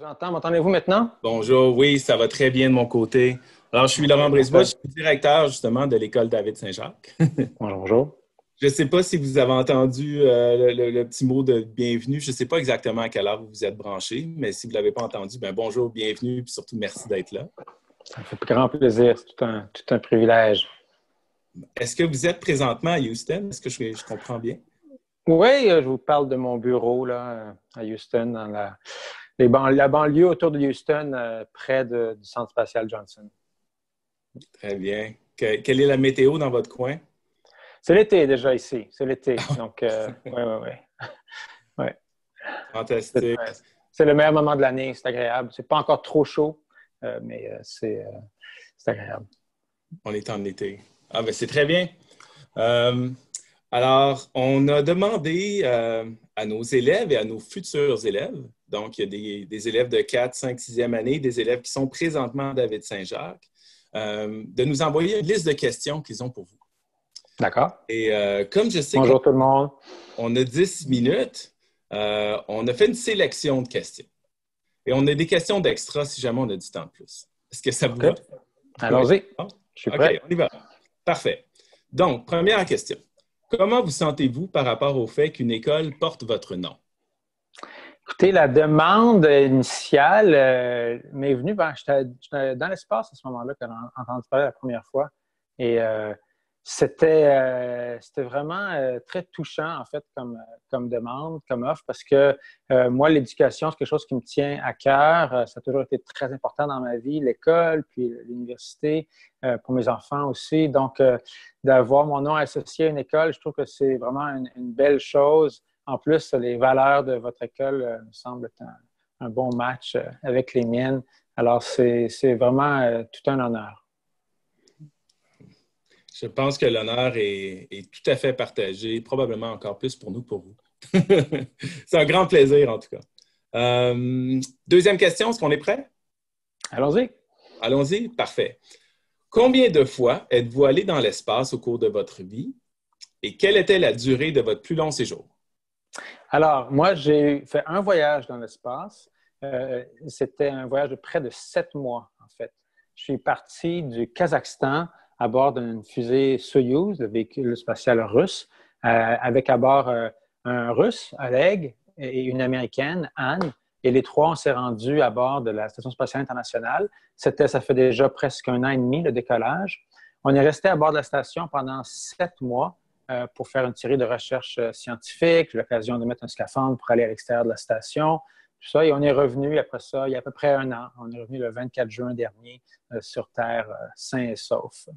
J'entends, m'entendez-vous maintenant? Bonjour, oui, ça va très bien de mon côté. Alors, je suis OK, Laurent Brisebois, je parfait. suis directeur justement de l'école David Saint-Jacques. Bonjour, bonjour. Je ne sais pas si vous avez entendu le petit mot de bienvenue. Je ne sais pas exactement à quelle heure vous vous êtes branché, mais si vous ne l'avez pas entendu, ben bonjour, bienvenue, puis surtout merci d'être là. Ça me fait grand plaisir. C'est tout un privilège. Est-ce que vous êtes présentement à Houston? Est-ce que je comprends bien? Oui, je vous parle de mon bureau là, à Houston, dans la banlieue autour de Houston, près du Centre spatial Johnson. Très bien. Quelle est la météo dans votre coin? C'est l'été déjà ici. C'est l'été. Donc, oui, oui, oui. Ouais. C'est Fantastique. c'est le meilleur moment de l'année. C'est agréable. C'est pas encore trop chaud, mais c'est agréable. On est en été. Ah, ben c'est très bien. Euh, alors, on a demandé à nos élèves et à nos futurs élèves, donc il y a des élèves de 4, 5, 6e année, des élèves qui sont présentement à David Saint-Jacques, de nous envoyer une liste de questions qu'ils ont pour vous. D'accord. Et comme je sais qu'on Bonjour tout le monde. on a 10 minutes, on a fait une sélection de questions. Et on a des questions d'extra si jamais on a du temps de plus. Est-ce que ça vous OK. va? Oui. Allons-y. Bon. Je suis OK, prêt. on y va. Parfait. Donc, première question. Comment vous sentez-vous par rapport au fait qu'une école porte votre nom? Écoutez, la demande initiale m'est venue, j'étais dans l'espace à ce moment-là quand j'ai entendu parler la première fois. Et c'était vraiment très touchant, en fait, comme demande, comme offre, parce que moi, l'éducation, c'est quelque chose qui me tient à cœur. Ça a toujours été très important dans ma vie, l'école, puis l'université, pour mes enfants aussi. Donc, d'avoir mon nom associé à une école, je trouve que c'est vraiment une belle chose. En plus, les valeurs de votre école me semblent être un bon match avec les miennes. Alors, c'est vraiment tout un honneur. Je pense que l'honneur est tout à fait partagé, probablement encore plus pour nous que pour vous. C'est un grand plaisir, en tout cas. Deuxième question, est-ce qu'on est prêt? Allons-y. Allons-y, parfait. Combien de fois êtes-vous allé dans l'espace au cours de votre vie et quelle était la durée de votre plus long séjour? Alors, moi, j'ai fait un voyage dans l'espace. C'était un voyage de près de 7 mois, en fait. Je suis parti du Kazakhstan à bord d'une fusée Soyouz, le véhicule spatial russe, avec à bord un Russe, Oleg, et une Américaine, Anne. Et les trois, on s'est rendus à bord de la Station spatiale internationale. Ça fait déjà presque 1 an et demi, le décollage. On est resté à bord de la station pendant 7 mois pour faire une série de recherches scientifiques, j'ai eu l'occasion de mettre un scaphandre pour aller à l'extérieur de la station, tout ça. Et on est revenu après ça, il y a à peu près 1 an. On est revenu le 24 juin dernier sur Terre, sain et sauf.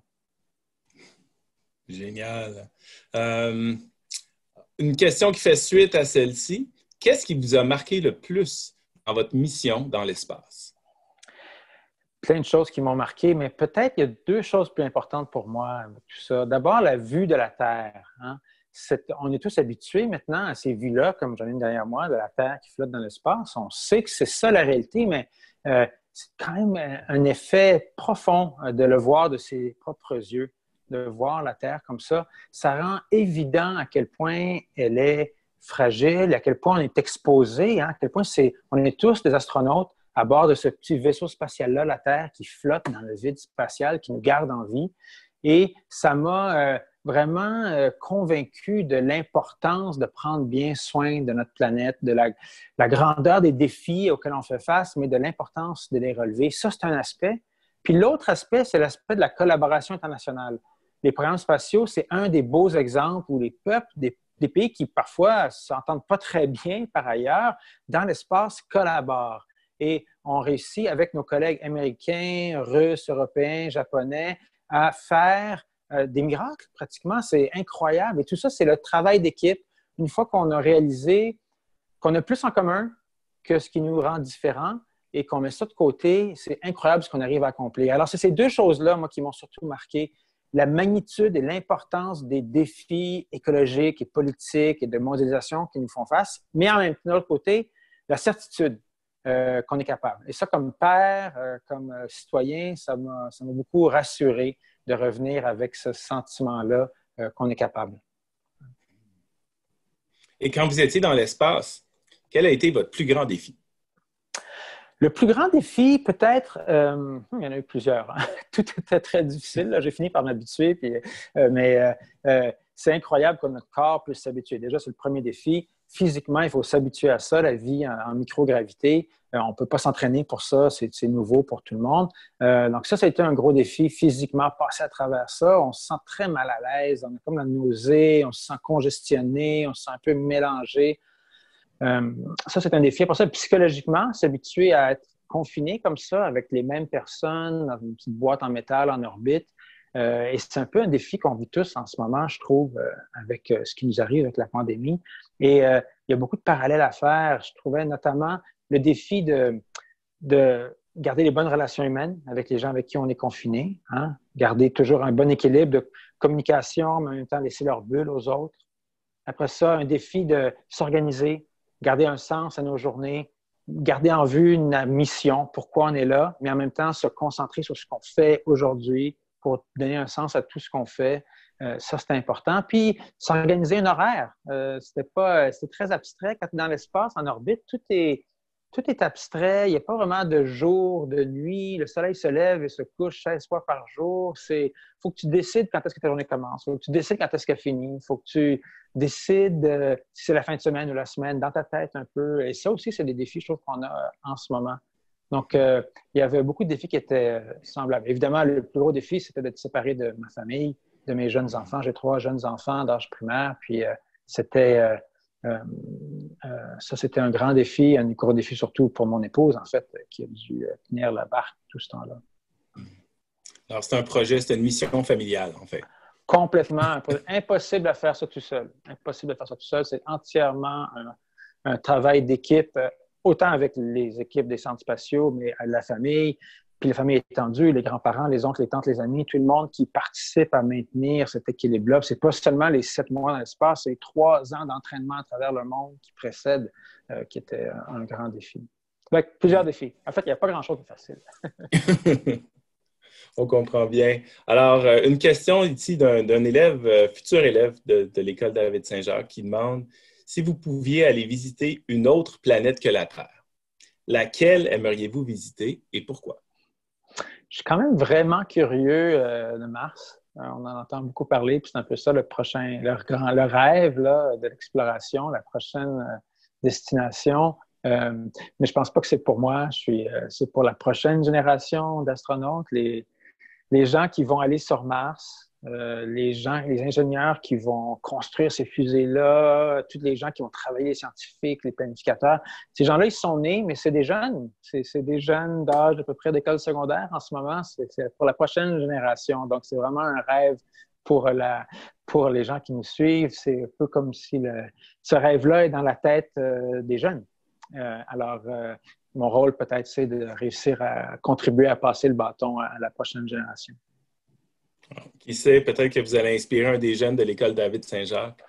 Génial. Une question qui fait suite à celle-ci. Qu'est-ce qui vous a marqué le plus dans votre mission dans l'espace? Plein de choses qui m'ont marqué, mais peut-être il y a 2 choses plus importantes pour moi avec tout ça. D'abord, la vue de la Terre. Hein. On est tous habitués maintenant à ces vues-là, comme j'en ai une derrière moi, de la Terre qui flotte dans l'espace. On sait que c'est ça la réalité, mais c'est quand même un effet profond de le voir de ses propres yeux, de voir la Terre comme ça. Ça rend évident à quel point elle est fragile, à quel point on est exposé, hein, à quel point on est tous des astronautes à bord de ce petit vaisseau spatial-là, la Terre, qui flotte dans le vide spatial, qui nous garde en vie. Et ça m'a vraiment convaincu de l'importance de prendre bien soin de notre planète, de la grandeur des défis auxquels on fait face, mais de l'importance de les relever. Ça, c'est un aspect. Puis l'autre aspect, c'est l'aspect de la collaboration internationale. Les programmes spatiaux, c'est un des beaux exemples où les peuples des pays qui parfois ne s'entendent pas très bien par ailleurs, dans l'espace, collaborent. Et on réussit avec nos collègues américains, russes, européens, japonais à faire des miracles pratiquement. C'est incroyable. Et tout ça, c'est le travail d'équipe. Une fois qu'on a réalisé qu'on a plus en commun que ce qui nous rend différents et qu'on met ça de côté, c'est incroyable ce qu'on arrive à accomplir. Alors, c'est ces 2 choses-là, moi, qui m'ont surtout marqué. La magnitude et l'importance des défis écologiques et politiques et de mondialisation qui nous font face, mais en même temps, de l'autre côté, la certitude qu'on est capable. Et ça, comme père, comme citoyen, ça m'a beaucoup rassuré de revenir avec ce sentiment-là qu'on est capable. Et quand vous étiez dans l'espace, quel a été votre plus grand défi? Le plus grand défi, peut-être, il y en a eu plusieurs. Hein. Tout était très difficile. Là. J'ai fini par m'habituer, mais c'est incroyable que notre corps puisse s'habituer. Déjà, c'est le premier défi. Physiquement, il faut s'habituer à ça, la vie en microgravité. On ne peut pas s'entraîner pour ça, c'est nouveau pour tout le monde. Donc ça a été un gros défi physiquement, passer à travers ça. On se sent très mal à l'aise, on a comme la nausée, on se sent congestionné, on se sent un peu mélangé. Ça, c'est un défi. Pour ça, psychologiquement, s'habituer à être confiné comme ça, avec les mêmes personnes, dans une petite boîte en métal en orbite. Et c'est un peu un défi qu'on vit tous en ce moment, je trouve, avec ce qui nous arrive avec la pandémie. Et il y a beaucoup de parallèles à faire. Je trouvais notamment le défi de garder les bonnes relations humaines avec les gens avec qui on est confiné, hein? Garder toujours un bon équilibre de communication, mais en même temps laisser leur bulle aux autres. Après ça, un défi de s'organiser, garder un sens à nos journées, garder en vue une mission, pourquoi on est là, mais en même temps se concentrer sur ce qu'on fait aujourd'hui pour donner un sens à tout ce qu'on fait. Ça, c'est important. Puis, s'organiser un horaire. C'était très abstrait. Quand tu es dans l'espace, en orbite, tout est abstrait. Il n'y a pas vraiment de jour, de nuit. Le soleil se lève et se couche 16 fois par jour. Il faut que tu décides quand est-ce que ta journée commence. Il faut que tu décides quand est-ce qu'elle finit. Il faut que tu décides si c'est la fin de semaine ou la semaine, dans ta tête un peu. Et ça aussi, c'est des défis, je trouve, qu'on a en ce moment. Donc, il y avait beaucoup de défis qui étaient semblables. Évidemment, le plus gros défi, c'était d'être séparé de ma famille, de mes jeunes enfants. J'ai 3 jeunes enfants d'âge primaire. Puis, c'était... ça, c'était un grand défi, un gros défi surtout pour mon épouse, en fait, qui a dû tenir la barque tout ce temps-là. Alors, c'est un projet, c'est une mission familiale, en fait. Complètement. Impossible à faire ça tout seul. Impossible de faire ça tout seul. C'est entièrement un travail d'équipe, autant avec les équipes des centres spatiaux, mais à la famille, puis la famille étendue, les grands-parents, les oncles, les tantes, les amis, tout le monde qui participe à maintenir cet équilibre-là. C'est pas seulement les 7 mois dans l'espace, c'est les 3 ans d'entraînement à travers le monde qui précèdent, qui était un grand défi. Avec plusieurs défis. En fait, il n'y a pas grand-chose de facile. On comprend bien. Alors, une question ici d'un élève, futur élève de l'École David-Saint-Jacques qui demande si vous pouviez aller visiter une autre planète que la Terre, laquelle aimeriez-vous visiter et pourquoi? Je suis quand même vraiment curieux de Mars. On en entend beaucoup parler, puis c'est un peu ça le rêve là, de l'exploration, la prochaine destination. Mais je pense pas que c'est pour moi. C'est pour la prochaine génération d'astronautes, les gens qui vont aller sur Mars, les ingénieurs qui vont construire ces fusées-là, tous les gens qui vont travailler, les scientifiques, les planificateurs. Ces gens-là, ils sont nés, mais c'est des jeunes. C'est des jeunes d'âge à peu près d'école secondaire en ce moment. C'est pour la prochaine génération. Donc, c'est vraiment un rêve pour les gens qui nous suivent. C'est un peu comme si ce rêve-là est dans la tête des jeunes. Mon rôle, peut-être, c'est de réussir à contribuer à passer le bâton à la prochaine génération. Qui sait, peut-être que vous allez inspirer un des jeunes de l'École David-Saint-Jacques.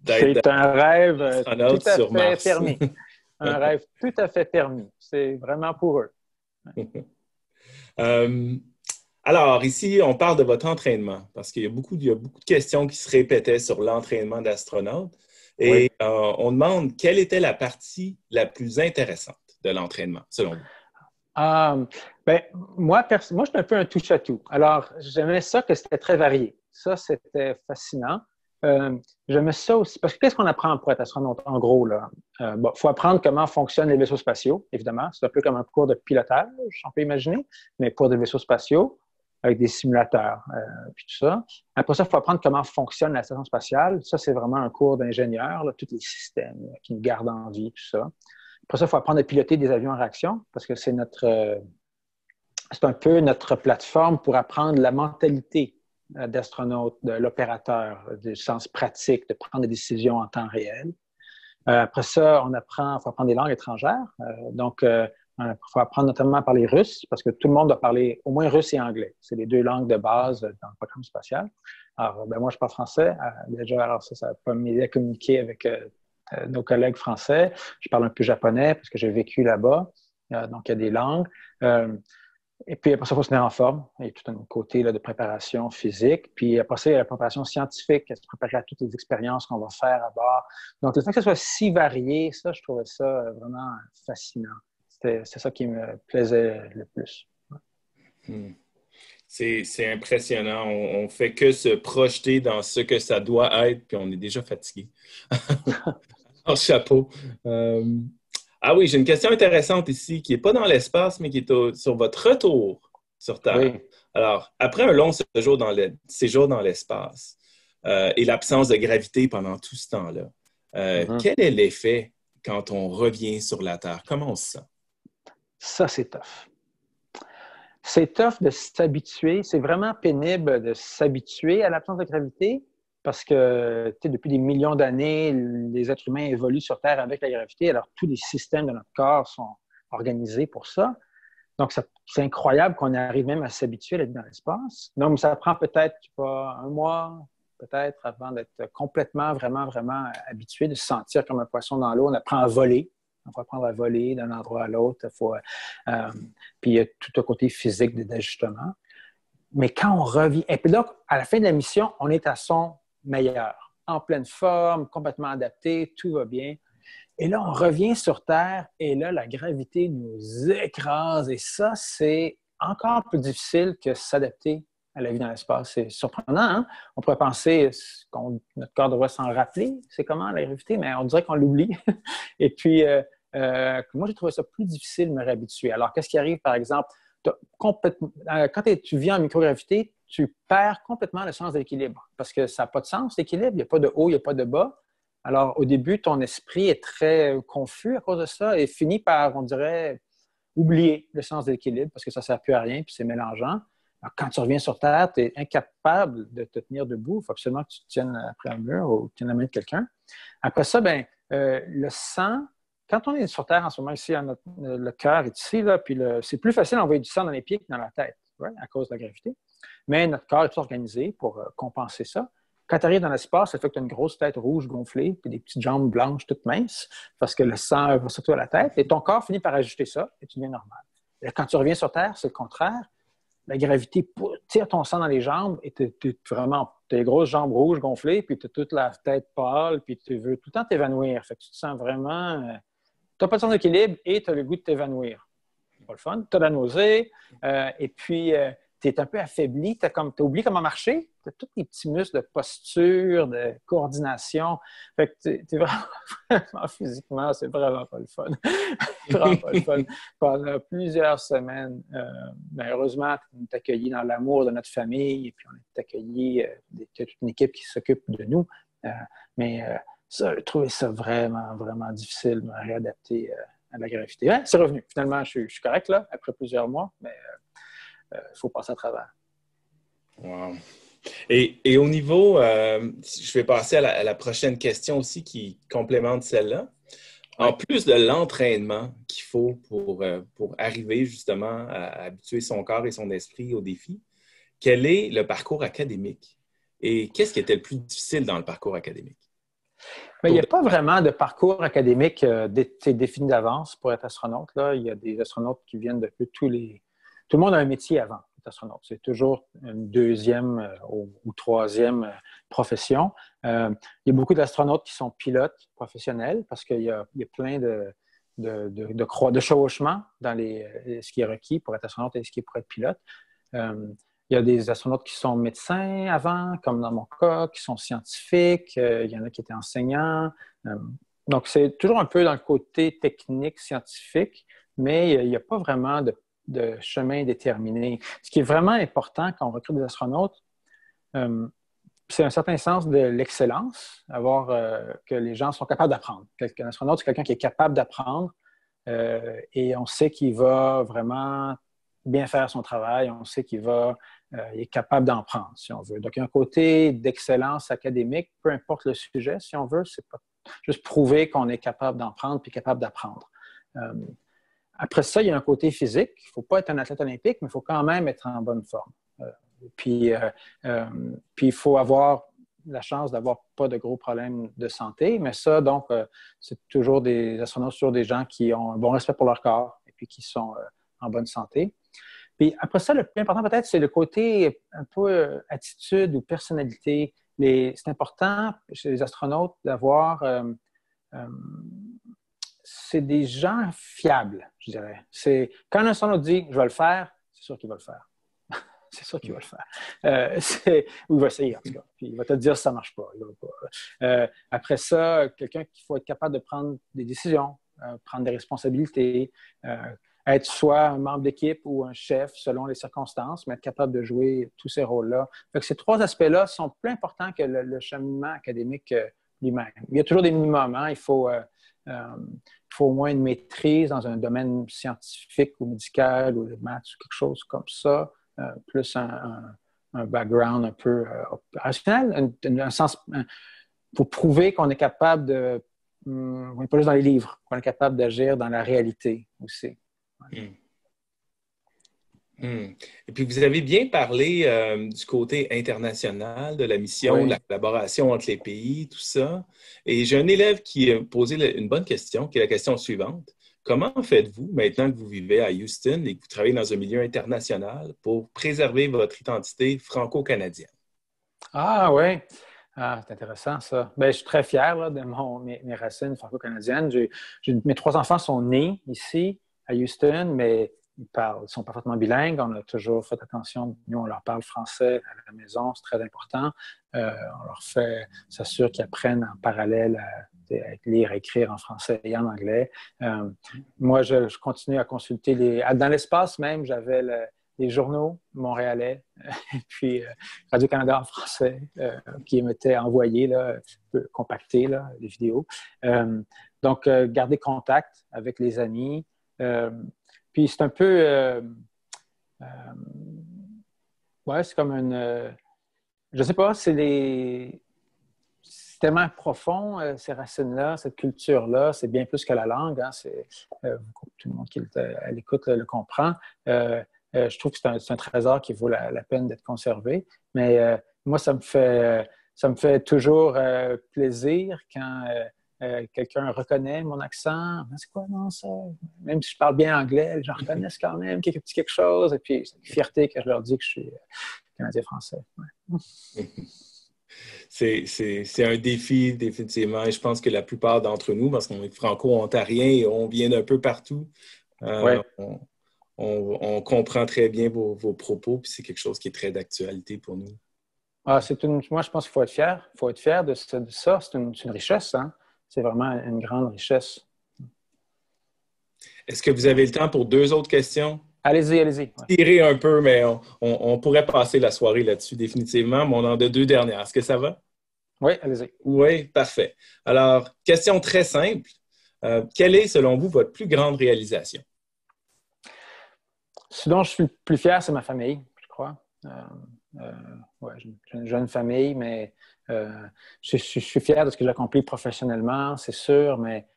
C'est un rêve tout à fait Mars. permis. Un rêve tout à fait permis. C'est vraiment pour eux. Alors, ici, on parle de votre entraînement, parce qu'il y a beaucoup de questions qui se répétaient sur l'entraînement d'astronaute. Et oui. On demande quelle était la partie la plus intéressante de l'entraînement, selon vous? Moi, je suis un peu un touche-à-tout. Alors, j'aimais ça que c'était très varié. Ça, c'était fascinant. J'aimais ça aussi, parce que qu'est-ce qu'on apprend pour être astronaute, en gros, là? Faut apprendre comment fonctionnent les vaisseaux spatiaux, évidemment. C'est un peu comme un cours de pilotage, on peut imaginer, mais pour des vaisseaux spatiaux, avec des simulateurs, puis tout ça. Après ça, il faut apprendre comment fonctionne la station spatiale. Ça, c'est vraiment un cours d'ingénieur, là, tous les systèmes qui nous gardent en vie, tout ça. Après ça, il faut apprendre à piloter des avions en réaction, parce que c'est un peu notre plateforme pour apprendre la mentalité d'astronaute, de l'opérateur, du sens pratique, de prendre des décisions en temps réel. Après ça, il faut apprendre des langues étrangères. Il faut apprendre notamment à parler russe, parce que tout le monde doit parler au moins russe et anglais. C'est les 2 langues de base dans le programme spatial. Alors, moi, je parle français. Déjà, alors ça va pas m'aider à communiquer avec nos collègues français. Je parle un peu japonais, parce que j'ai vécu là-bas. Donc, il y a des langues. Et puis, après ça, il faut se tenir en forme. Il y a tout un côté là, de préparation physique. Puis, après ça, il y a la préparation scientifique, se préparer à toutes les expériences qu'on va faire à bord. Donc, le fait que ce soit si varié, ça, je trouvais ça vraiment fascinant. C'est ça qui me plaisait le plus. Hmm. C'est impressionnant. On ne fait que se projeter dans ce que ça doit être, puis on est déjà fatigué. En chapeau. Euh, Ah oui, j'ai une question intéressante ici qui n'est pas dans l'espace, mais qui est sur votre retour sur Terre. Oui. Alors, après un long séjour dans l'espace et l'absence de gravité pendant tout ce temps-là, Mhm. quel est l'effet quand on revient sur la Terre? Comment on se sent? Ça, c'est tough. C'est tough de s'habituer. C'est vraiment pénible de s'habituer à l'absence de gravité parce que depuis des millions d'années, les êtres humains évoluent sur Terre avec la gravité. Alors, tous les systèmes de notre corps sont organisés pour ça. Donc, c'est incroyable qu'on arrive même à s'habituer à être dans l'espace. Donc, ça prend peut-être, je sais pas, un mois, peut-être, avant d'être complètement, vraiment, vraiment habitué, de se sentir comme un poisson dans l'eau. On apprend à voler. On va apprendre à voler d'un endroit à l'autre. Puis, il y a tout un côté physique d'ajustement. Mais quand on revient, et puis là, à la fin de la mission, on est à son meilleur, en pleine forme, complètement adapté, tout va bien. Et là, on revient sur Terre et là, la gravité nous écrase. Et ça, c'est encore plus difficile que s'adapter à la vie dans l'espace. C'est surprenant, hein? On pourrait penser que notre corps devrait s'en rappeler, c'est comment la gravité, mais on dirait qu'on l'oublie. Et puis, moi, j'ai trouvé ça plus difficile de me réhabituer. Alors, qu'est-ce qui arrive, par exemple? Quand tu vis en microgravité, tu perds complètement le sens de l'équilibre parce que ça n'a pas de sens, l'équilibre. Il n'y a pas de haut, il n'y a pas de bas. Alors, au début, ton esprit est très confus à cause de ça et finit par, on dirait, oublier le sens de l'équilibre parce que ça ne sert plus à rien puis c'est mélangeant. Alors, quand tu reviens sur Terre, tu es incapable de te tenir debout. Il faut absolument que tu te tiennes après un mur ou que tu tiennes la main de quelqu'un. Après ça, le sang, quand on est sur Terre en ce moment, ici, le cœur est ici, là, puis c'est plus facile d'envoyer du sang dans les pieds que dans la tête, ouais, à cause de la gravité. Mais notre corps est tout organisé pour compenser ça. Quand tu arrives dans l'espace, ça fait que tu as une grosse tête rouge gonflée puis des petites jambes blanches toutes minces parce que le sang va surtout à la tête et ton corps finit par ajuster ça et tu deviens normal. Et quand tu reviens sur Terre, c'est le contraire. La gravité tire ton sang dans les jambes et tu as les grosses jambes rouges gonflées puis tu as toute la tête pâle puis tu veux tout le temps t'évanouir. Fait que tu te sens vraiment... tu n'as pas de sens d'équilibre et tu as le goût de t'évanouir. C'est pas le fun. Tu as la nausée et puis... tu es un peu affaibli, tu as oublié comment marcher, tu as tous les petits muscles de posture, de coordination. Fait que tu es vraiment physiquement, c'est vraiment pas le fun. Vraiment pas le fun. Pendant plusieurs semaines, heureusement, on est accueillis dans l'amour de notre famille et puis on est accueillis, il y a toute une équipe qui s'occupe de nous. Ça, j'ai trouvé ça vraiment, vraiment difficile de me réadapter à la gravité. Ouais, c'est revenu. Finalement, je suis correct là, après plusieurs mois, mais il faut passer à travers. Wow. Et au niveau, je vais passer à la prochaine question aussi qui complémente celle-là. En Ouais. plus de l'entraînement qu'il faut pour arriver justement à habituer son corps et son esprit au défi, quel est le parcours académique? Et qu'est-ce qui était le plus difficile dans le parcours académique? Mais il n'y a pas vraiment de parcours académique défini d'avance pour être astronaute. Là. Il y a des astronautes qui viennent de tous les... Tout le monde a un métier avant d'être astronaute. C'est toujours une deuxième ou troisième profession. Il y a beaucoup d'astronautes qui sont pilotes professionnels parce qu'il y a plein de chevauchements dans ce qui est requis pour être astronaute et ce qui est pour être pilote. Il y a des astronautes qui sont médecins avant, comme dans mon cas, qui sont scientifiques. Il y en a qui étaient enseignants. Donc, c'est toujours un peu dans le côté technique, scientifique, mais il n'y a pas vraiment de chemin déterminé. Ce qui est vraiment important quand on recrute des astronautes, c'est un certain sens de l'excellence, que les gens sont capables d'apprendre. Un astronaute, c'est quelqu'un qui est capable d'apprendre et on sait qu'il va vraiment bien faire son travail, on sait qu'il est capable d'en prendre, si on veut. Donc, il y a un côté d'excellence académique, peu importe le sujet, si on veut, c'est pas juste prouver qu'on est capable d'en prendre puis capable d'apprendre. Après ça, il y a un côté physique. Il ne faut pas être un athlète olympique, mais il faut quand même être en bonne forme. Puis, il faut avoir la chance d'avoir pas de gros problèmes de santé, mais ça, donc, c'est toujours des astronautes, toujours des gens qui ont un bon respect pour leur corps et puis qui sont en bonne santé. Puis après ça, le plus important peut-être, c'est le côté un peu attitude ou personnalité. C'est important chez les astronautes d'avoir c'est des gens fiables, je dirais. Quand un astronaute dit « je vais le faire », c'est sûr qu'il va le faire. C'est sûr qu'il va le faire. Ou il va essayer, en tout cas. Puis il va te dire si ça ne marche pas. Après ça, quelqu'un qu'il faut être capable de prendre des décisions, prendre des responsabilités, être soit un membre d'équipe ou un chef selon les circonstances, mais être capable de jouer tous ces rôles-là. Fait que ces trois aspects-là sont plus importants que le cheminement académique lui-même. Il y a toujours des minimums. Hein? Il faut au moins une maîtrise dans un domaine scientifique ou médical ou de maths ou quelque chose comme ça, plus un background un peu opérationnel, un sens pour prouver qu'on est capable de, on n'est pas juste dans les livres, qu'on est capable d'agir dans la réalité aussi. Ouais. Et puis, vous avez bien parlé du côté international de la mission, de la collaboration entre les pays, tout ça. Et j'ai un élève qui a posé une bonne question, qui est la question suivante. Comment faites-vous, maintenant que vous vivez à Houston et que vous travaillez dans un milieu international, pour préserver votre identité franco-canadienne? Ah oui, c'est intéressant ça. Bien, je suis très fier là, de mes racines franco-canadiennes. Mes trois enfants sont nés ici, à Houston, mais ils sont parfaitement bilingues. On a toujours fait attention. Nous, on leur parle français à la maison, c'est très important. On leur s'assure qu'ils apprennent en parallèle à lire, à écrire en français et en anglais. Moi, je continue à consulter dans l'espace même, j'avais les journaux montréalais, et puis Radio-Canada en français, qui m'étaient envoyés, là, compactés, là, les vidéos. Donc, garder contact avec les amis. Puis c'est un peu... ouais, c'est comme je sais pas, c'est tellement profond, ces racines-là, cette culture-là. C'est bien plus que la langue. Hein, tout le monde qui est à l'écoute le comprend. Je trouve que c'est un trésor qui vaut la peine d'être conservé. Mais moi, ça me fait toujours plaisir quand quelqu'un reconnaît mon accent. C'est quoi, non, ça? Même si je parle bien anglais, j'en reconnais quand même quelque chose. Et puis, c'est une fierté que je leur dis que je suis Canadien-Français. Ouais. C'est un défi, définitivement. Et je pense que la plupart d'entre nous, parce qu'on est franco-ontariens et on vient d'un peu partout, Ouais. on comprend très bien vos propos, puis c'est quelque chose qui est très d'actualité pour nous. Moi, je pense qu'il faut être fier. Il faut être fier de ça. C'est une richesse. Hein? C'est vraiment une grande richesse. Est-ce que vous avez le temps pour deux autres questions? Allez-y, allez-y. Ouais. Tirer un peu, mais on pourrait passer la soirée là-dessus définitivement, mais on en a deux dernières. Est-ce que ça va? Oui, allez-y. Oui, parfait. Alors, question très simple. Quelle est, selon vous, votre plus grande réalisation? Ce dont je suis le plus fier, c'est ma famille, je crois. Ouais, j'ai une jeune famille, mais je suis fier de ce que j'ai accompli professionnellement, c'est sûr, mais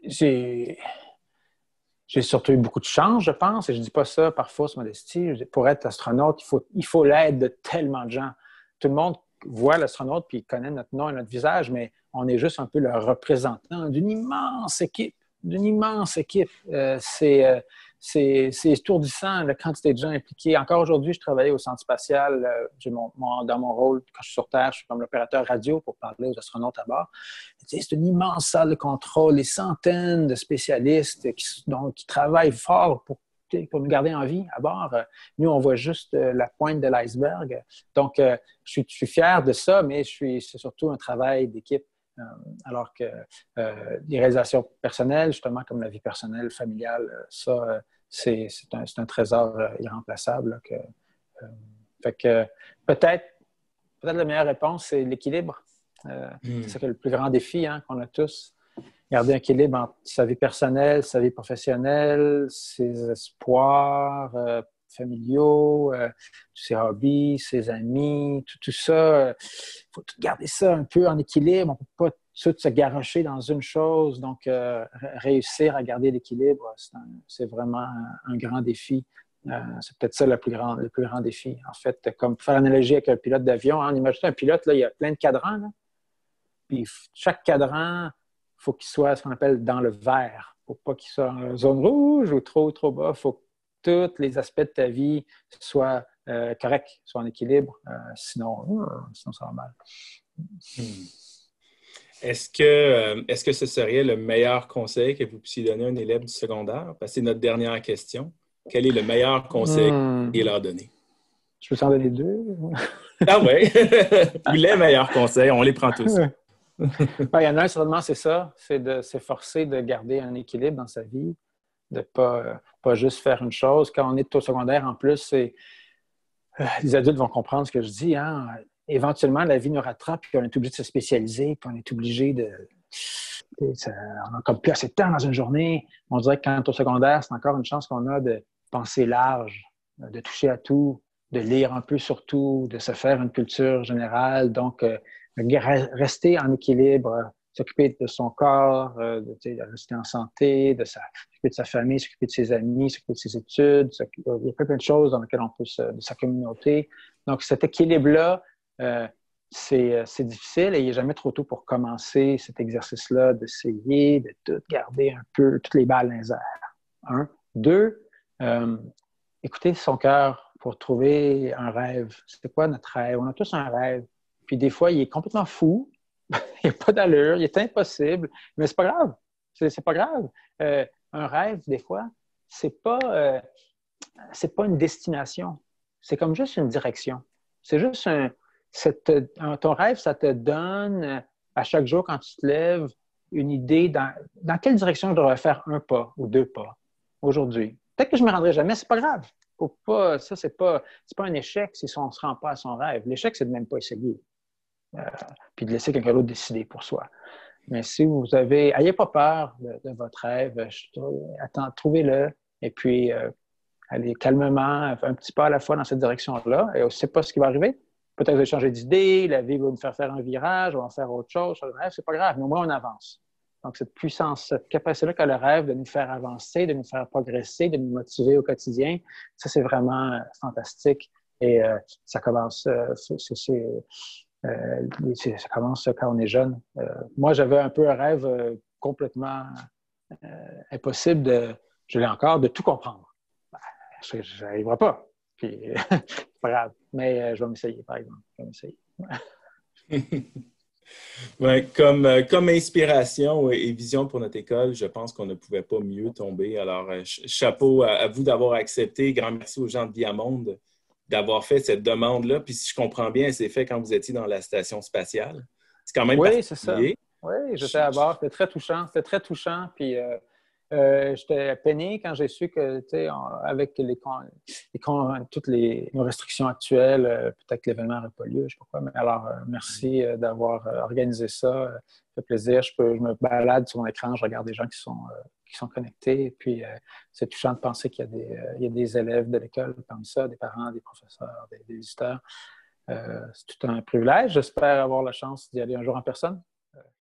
j'ai surtout eu beaucoup de chance, je pense, et je ne dis pas ça par fausse modestie. Pour être astronaute, il faut l'aide de tellement de gens. Tout le monde voit l'astronaute puis il connaît notre nom et notre visage, mais on est juste un peu le représentant d'une immense équipe. C'est étourdissant, la quantité de gens impliqués. Encore aujourd'hui, je travaillais au centre spatial. Dans mon rôle, quand je suis sur Terre, je suis comme l'opérateur radio pour parler aux astronautes à bord. C'est une immense salle de contrôle, des centaines de spécialistes qui travaillent fort pour nous garder en vie à bord. Nous, on voit juste la pointe de l'iceberg. Donc, je suis fier de ça, mais c'est surtout un travail d'équipe. Alors que les réalisations personnelles, justement, comme la vie personnelle, familiale, ça, c'est un trésor irremplaçable. Fait que peut-être la meilleure réponse, c'est l'équilibre. C'est ça que le plus grand défi qu'on a tous. Garder un équilibre entre sa vie personnelle, sa vie professionnelle, ses espoirs familiaux, tous ses hobbies, ses amis, tout ça. Il faut tout garder ça un peu en équilibre. On ne peut pas tout se garrocher dans une chose. Donc, réussir à garder l'équilibre, c'est vraiment un grand défi. C'est peut-être ça le plus grand défi. En fait, comme pour faire l'analogie avec un pilote d'avion, on imagine un pilote, là, il y a plein de cadrans. Là. Puis chaque cadran, il faut qu'il soit ce qu'on appelle dans le vert. Il ne faut pas qu'il soit en zone rouge ou trop bas. Il faut que tous les aspects de ta vie soient corrects, soient en équilibre. Sinon, ça va mal. Est-ce que ce serait le meilleur conseil que vous puissiez donner à un élève du secondaire? Parce que c'est notre dernière question. Quel est le meilleur conseil que vous pourriez leur donner? Je peux t'en donner deux? Ah ouais! Ou les meilleurs conseils, on les prend tous. Il y en a un, certainement, c'est ça, c'est de s'efforcer de garder un équilibre dans sa vie, de ne pas juste faire une chose. Quand on est au secondaire, en plus, les adultes vont comprendre ce que je dis. Hein? Éventuellement, la vie nous rattrape, puis on est obligé de se spécialiser, puis on est obligé de... On n'a comme plus assez de temps dans une journée. On dirait que quand on est au secondaire, c'est encore une chance qu'on a de penser large, de toucher à tout, de lire un peu sur tout, de se faire une culture générale. Donc, rester en équilibre, s'occuper de son corps, de rester en santé, s'occuper de sa famille, s'occuper de ses amis, s'occuper de ses études. Il y a plein de choses dans lesquelles on peut de sa communauté. Donc, cet équilibre-là, c'est difficile et il n'est jamais trop tôt pour commencer cet exercice-là, d'essayer de tout garder un peu, toutes les balles dans les airs. Un. Deux, écouter son cœur pour trouver un rêve. C'est quoi notre rêve? On a tous un rêve. Puis des fois, il est complètement fou. Il n'y a pas d'allure, il est impossible. Mais c'est pas grave. C'est pas grave. Un rêve, des fois, c'est pas une destination. C'est comme juste une direction. C'est juste ton rêve, ça te donne à chaque jour quand tu te lèves une idée dans quelle direction je devrais faire un pas ou deux pas aujourd'hui. Peut-être que je ne me rendrai jamais, c'est pas grave. Faut pas, ça, c'est pas un échec si on ne se rend pas à son rêve. L'échec, c'est de même pas essayer. Puis de laisser quelqu'un d'autre décider pour soi. Mais si vous avez, ayez pas peur de votre rêve, trouvez-le et puis allez calmement, un petit pas à la fois dans cette direction-là. Et on ne sait pas ce qui va arriver. Peut-être que vous allez changer d'idée, la vie va nous faire faire un virage, on va faire autre chose. Le rêve, c'est pas grave, mais au moins on avance. Donc, cette puissance, cette capacité-là qu'a le rêve de nous faire avancer, de nous faire progresser, de nous motiver au quotidien, ça, c'est vraiment fantastique. Et ça commence, ça commence quand on est jeune. Moi, j'avais un peu un rêve complètement impossible je l'ai encore, de tout comprendre. Je n'arriverai pas. Puis, c'est pas grave. Mais je vais m'essayer, par exemple. Je vais m'essayer. Ouais, comme inspiration et vision pour notre école, je pense qu'on ne pouvait pas mieux tomber. Alors, chapeau à vous d'avoir accepté. Grand merci aux gens de Viamonde d'avoir fait cette demande-là. Puis, si je comprends bien, c'est fait quand vous étiez dans la station spatiale. C'est quand même Oui, c'est ça. particulier. Oui, j'étais à bord. C'était très touchant. C'était très touchant. Puis, j'étais peiné quand j'ai su que, tu sais, avec toutes nos restrictions actuelles, peut-être que l'événement n'aurait pas lieu, je ne sais pas quoi. Mais alors, merci d'avoir organisé ça. Ça fait plaisir. Je me balade sur mon écran, je regarde des gens qui sont connectés. Et puis, c'est touchant de penser qu'il y a des élèves de l'école comme ça, des parents, des professeurs, des visiteurs. C'est tout un privilège. J'espère avoir la chance d'y aller un jour en personne.